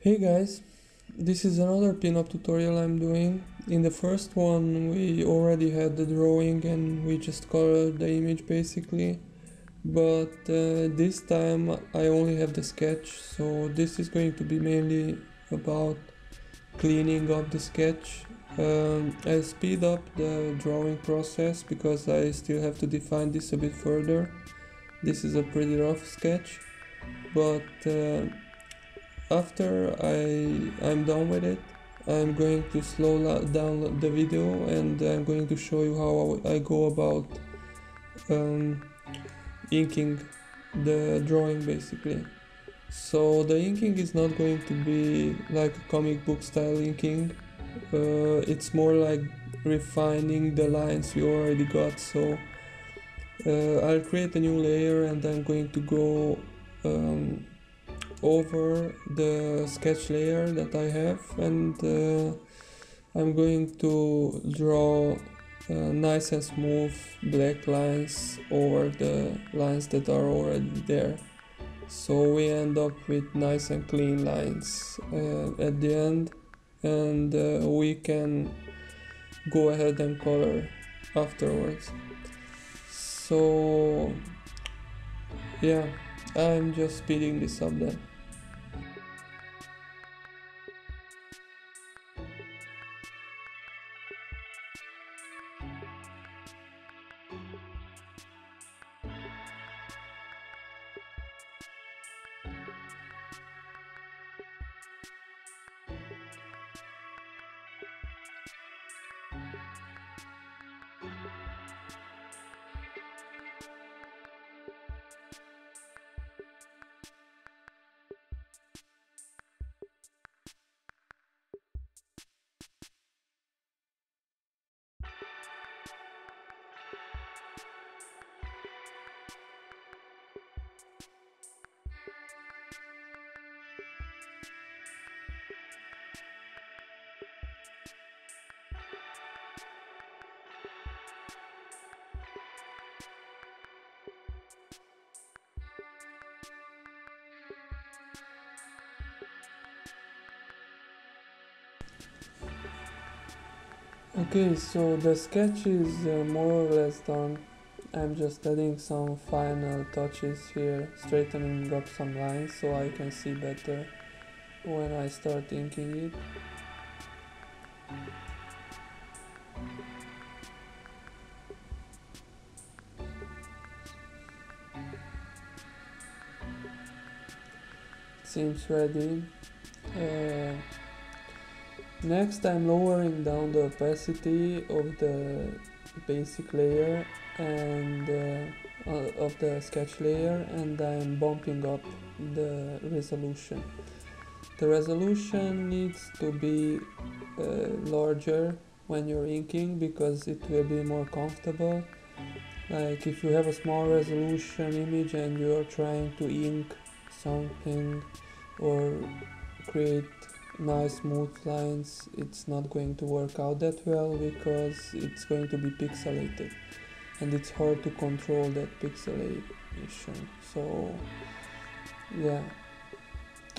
Hey guys, this is another pinup tutorial I'm doing. In the first one we already had the drawing and we just colored the image basically, but this time I only have the sketch, so this is going to be mainly about cleaning up the sketch. I speed up the drawing process because I still have to define this a bit further. This is a pretty rough sketch, but after I'm done with it, I'm going to slow down the video and I'm going to show you how I go about um, inking the drawing basically. So the inking is not going to be like a comic book style inking. It's more like refining the lines we already got. So I'll create a new layer and I'm going to go over the sketch layer that I have, and I'm going to draw nice and smooth black lines over the lines that are already there, so we end up with nice and clean lines at the end, and we can go ahead and color afterwards. So yeah, I'm just speeding this up then. Okay, so the sketch is more or less done. I'm just adding some final touches here, straightening up some lines so I can see better when I start inking it. Seems ready. Uh, Next I'm lowering down the opacity of the basic layer and of the sketch layer, and I'm bumping up the resolution. The resolution needs to be larger when you're inking because it will be more comfortable. Like if you have a small resolution image and you're trying to ink something or create nice smooth lines, it's not going to work out that well because it's going to be pixelated and it's hard to control that pixelation. So yeah,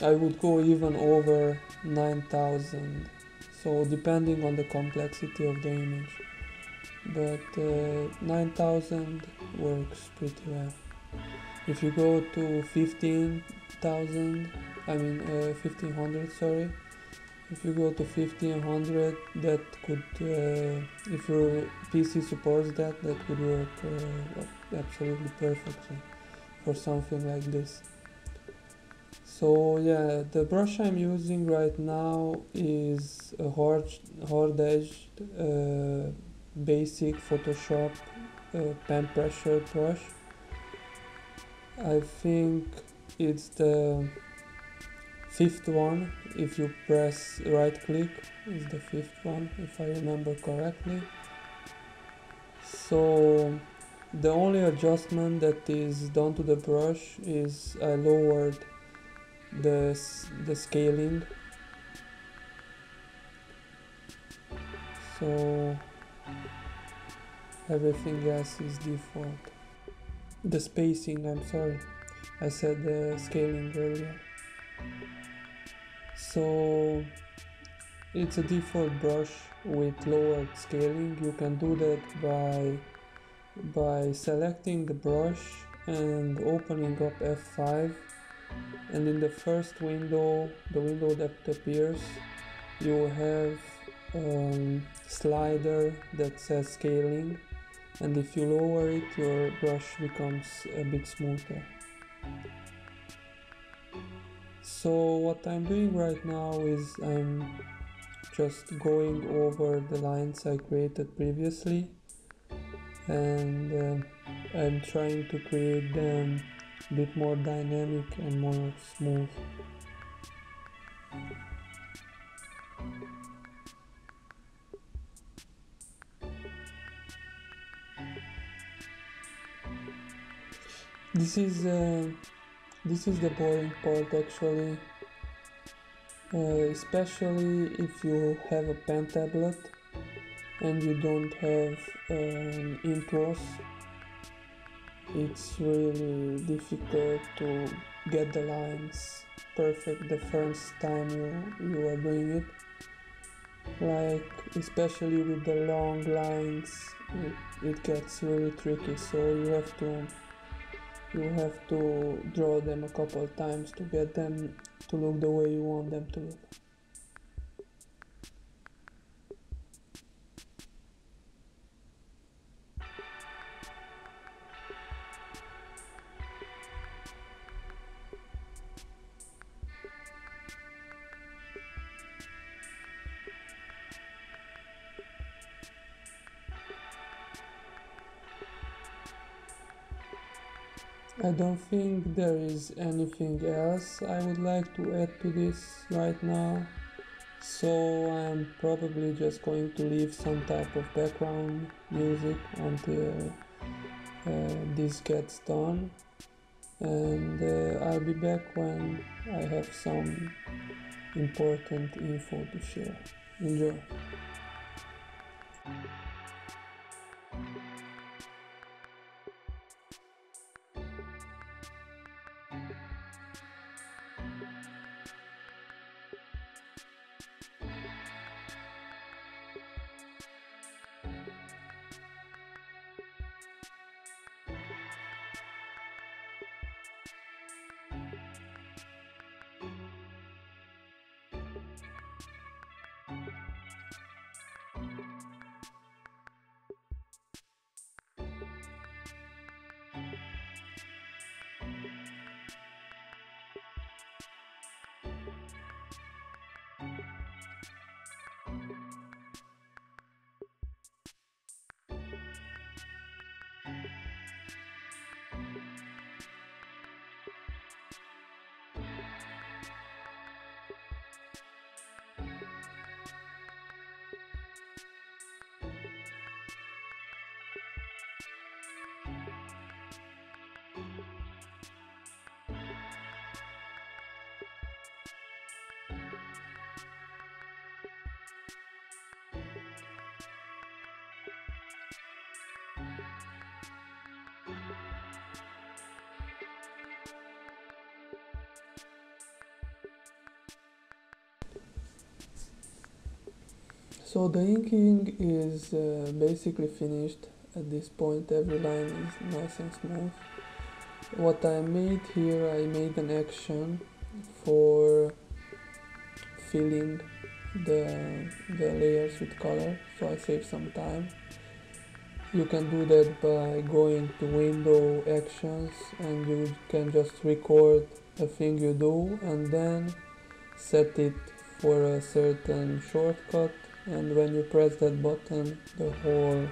I would go even over 9000, so depending on the complexity of the image, but 9000 works pretty well. If you go to 15,000, 1500, sorry, if you go to 1500, that could, if your PC supports that, that could work absolutely perfectly for something like this. So yeah, the brush I'm using right now is a hard-edged basic Photoshop pen pressure brush. I think it's the fifth one. If you press right click, is the fifth one if I remember correctly. So the only adjustment that is done to the brush is I lowered the scaling, so everything else is default. The spacing, I'm sorry, I said the scaling earlier. So it's a default brush with lowered scaling. You can do that by selecting the brush and opening up F5, and in the first window, the window that appears, you have slider that says scaling, and if you lower it, your brush becomes a bit smoother. So what I'm doing right now is I'm just going over the lines I created previously, and I'm trying to create them a bit more dynamic and more smooth. This is the boring part actually, especially if you have a pen tablet and you don't have intros. It's really difficult to get the lines perfect the first time you are doing it. Like, especially with the long lines, it gets really tricky, so you have to draw them a couple times to get them to look the way you want them to look. I don't think there is anything else I would like to add to this right now, so I'm probably just going to leave some type of background music until this gets done, and I'll be back when I have some important info to share. Enjoy! So the inking is basically finished at this point. Every line is nice and smooth. What I made here, I made an action for filling the layers with color, so I save some time. You can do that by going to window actions, and you can just record a thing you do and then set it for a certain shortcut, and when you press that button, the whole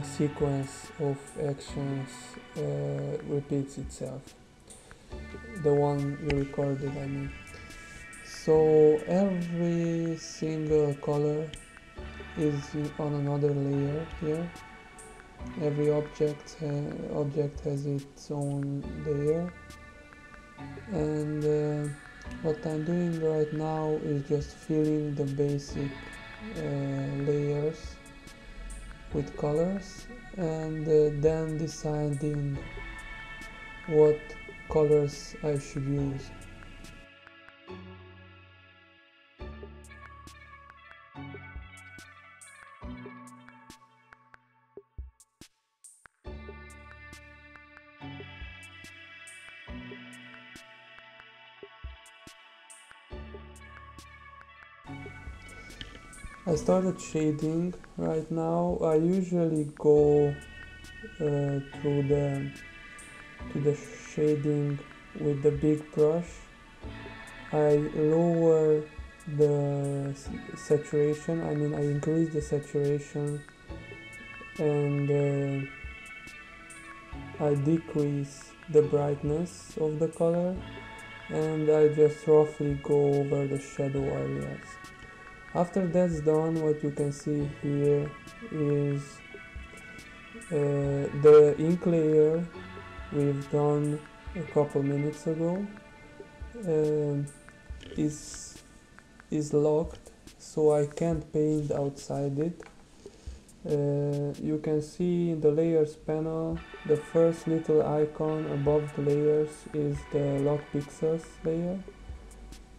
sequence of actions repeats itself. The one you recorded, I mean. So every single color is on another layer here. Every object has its own layer, and what I'm doing right now is just filling the basic layers with colors, and then deciding what colors I should use. I started shading right now. I usually go through the shading with the big brush. I lower the saturation, I increase the saturation, and I decrease the brightness of the color, and I just roughly go over the shadow areas. After that's done, what you can see here is the ink layer we've done a couple minutes ago is locked, so I can't paint outside it. You can see in the layers panel, the first little icon above the layers is the lock pixels layer.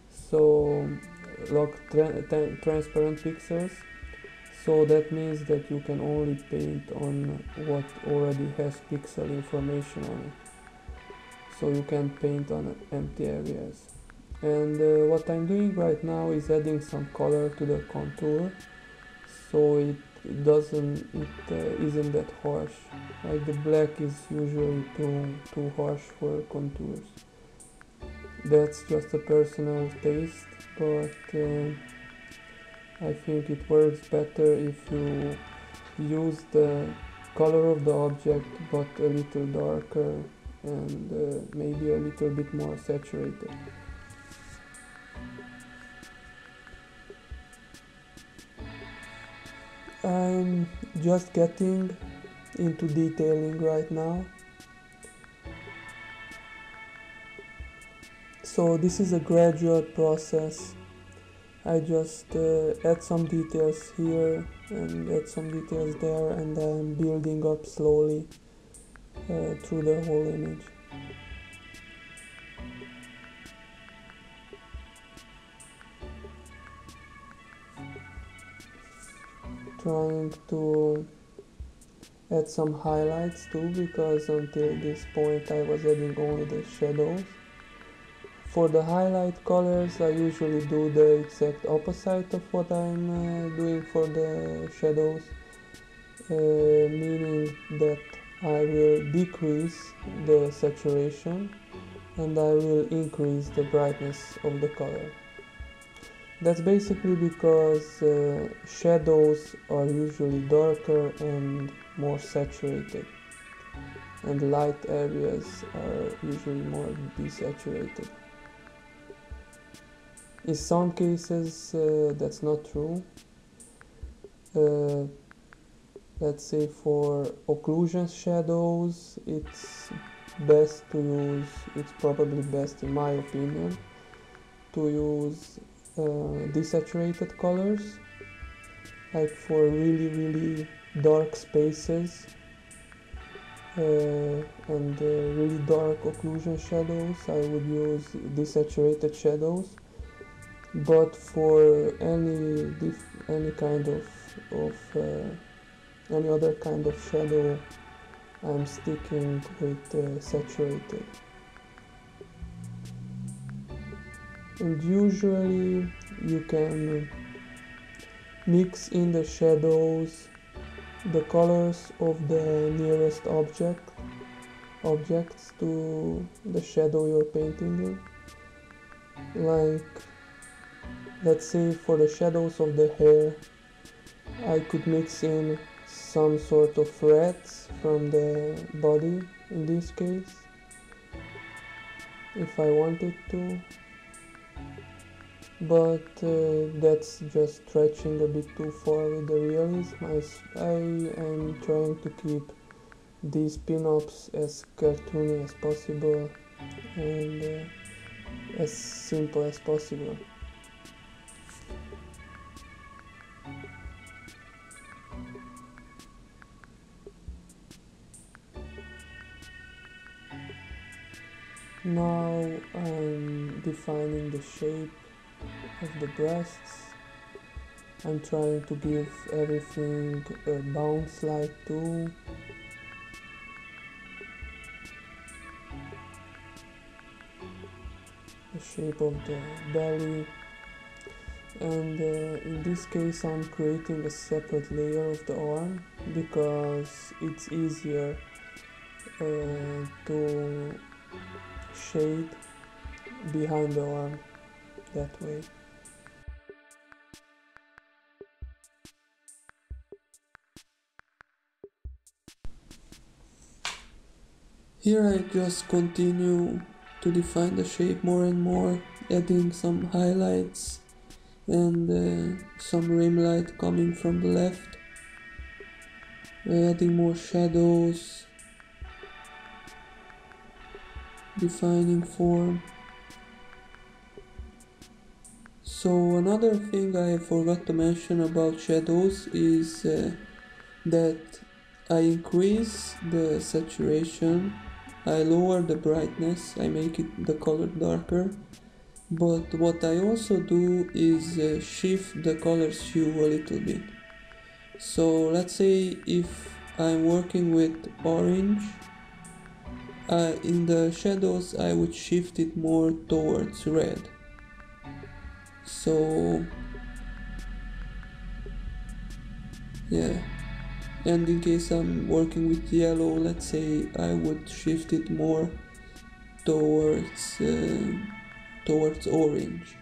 So lock transparent pixels. So that means that you can only paint on what already has pixel information on it. So you can't paint on empty areas. And what I'm doing right now is adding some color to the contour, so it isn't that harsh. Like the black is usually too harsh for contours. That's just a personal taste, but I think it works better if you use the color of the object but a little darker and maybe a little bit more saturated. I'm just getting into detailing right now. So this is a gradual process. I just add some details here and add some details there, and I'm building up slowly through the whole image. Trying to add some highlights too, because until this point I was adding only the shadows. For the highlight colors, I usually do the exact opposite of what I'm doing for the shadows, meaning that I will decrease the saturation and I will increase the brightness of the color. That's basically because shadows are usually darker and more saturated, and light areas are usually more desaturated. In some cases that's not true. Let's say for occlusion shadows, it's probably best in my opinion to use desaturated colors. Like for really dark spaces and really dark occlusion shadows, I would use desaturated shadows. But for any other kind of shadow, I'm sticking with saturated. And usually you can mix in the shadows the colors of the nearest objects to the shadow you're painting in. Like, let's say for the shadows of the hair, I could mix in some sort of reds from the body in this case, if I wanted to, but that's just stretching a bit too far with the realism. I am trying to keep these pin-ups as cartoony as possible and as simple as possible. Now I'm defining the shape of the breasts. I'm trying to give everything a bounce like too. The shape of the belly. and in this case I'm creating a separate layer of the arm because it's easier to shade behind the arm that way. Here I just continue to define the shape more and more, adding some highlights and some rim light coming from the left, adding more shadows, defining form. So another thing I forgot to mention about shadows is that I increase the saturation, I lower the brightness, I make the color darker, but what I also do is shift the color hue a little bit. So let's say if I'm working with orange, in the shadows I would shift it more towards red. So yeah, and in case I'm working with yellow, let's say I would shift it more towards orange,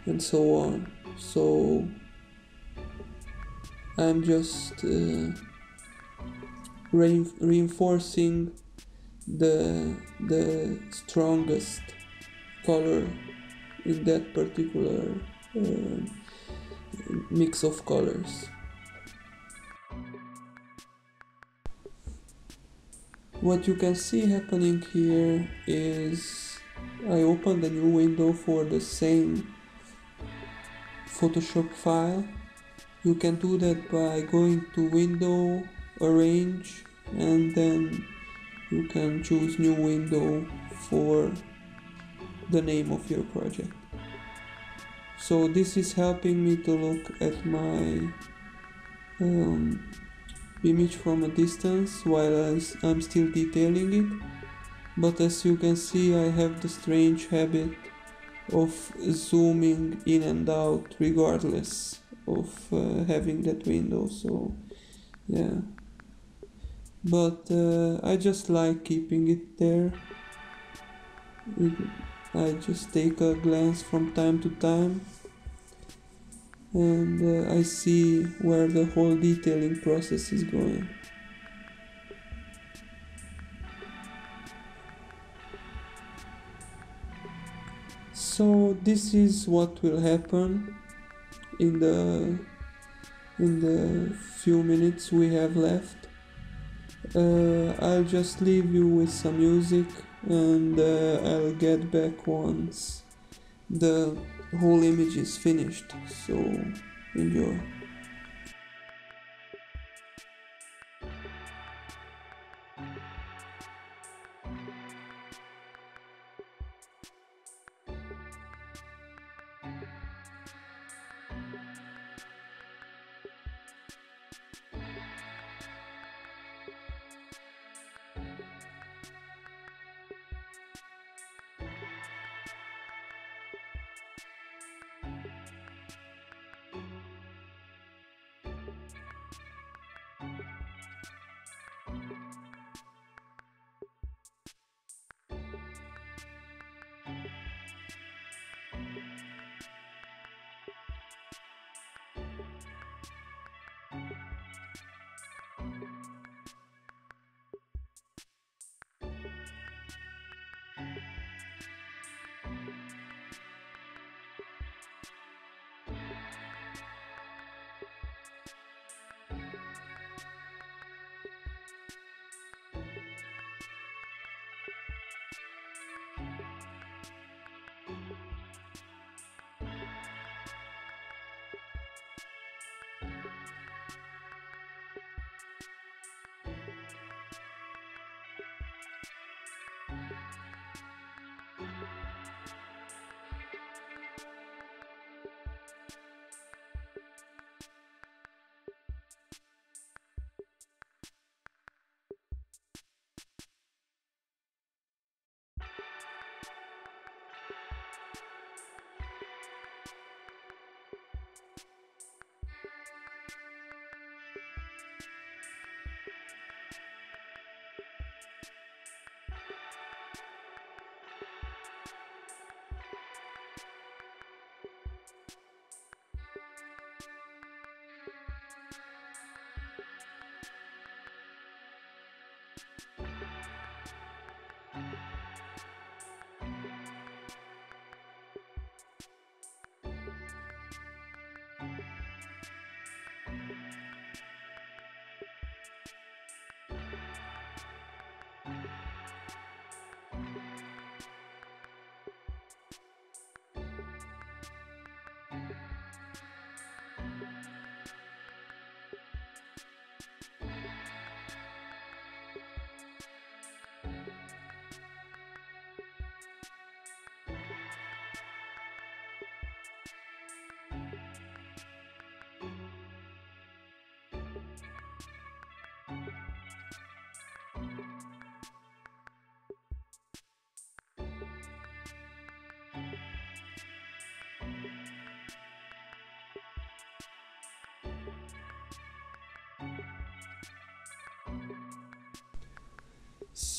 and so on. So I'm just reinforcing the strongest color in that particular mix of colors. What you can see happening here is I opened a new window for the same Photoshop file. You can do that by going to Window, Arrange, and then you can choose New Window for the name of your project. So this is helping me to look at my image from a distance while I'm still detailing it, but as you can see I have the strange habit of zooming in and out regardless of having that window, so yeah, but I just like keeping it there. I just take a glance from time to time and I see where the whole detailing process is going. So this is what will happen in the few minutes we have left. I'll just leave you with some music and I'll get back once the whole image is finished, so enjoy.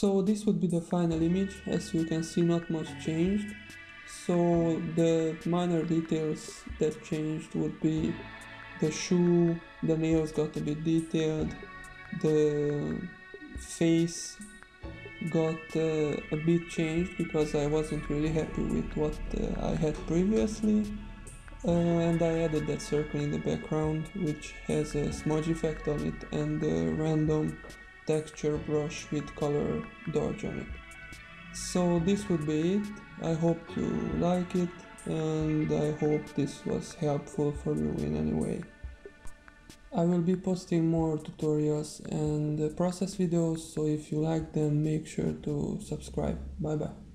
So this would be the final image. As you can see, not much changed. So the minor details that changed would be the shoe, the nails got a bit detailed, the face got a bit changed because I wasn't really happy with what I had previously, and I added that circle in the background which has a smudge effect on it and a random texture brush with color dodge on it. So this would be it. I hope you like it, and I hope this was helpful for you in any way. I will be posting more tutorials and process videos, so if you like them, make sure to subscribe. Bye bye.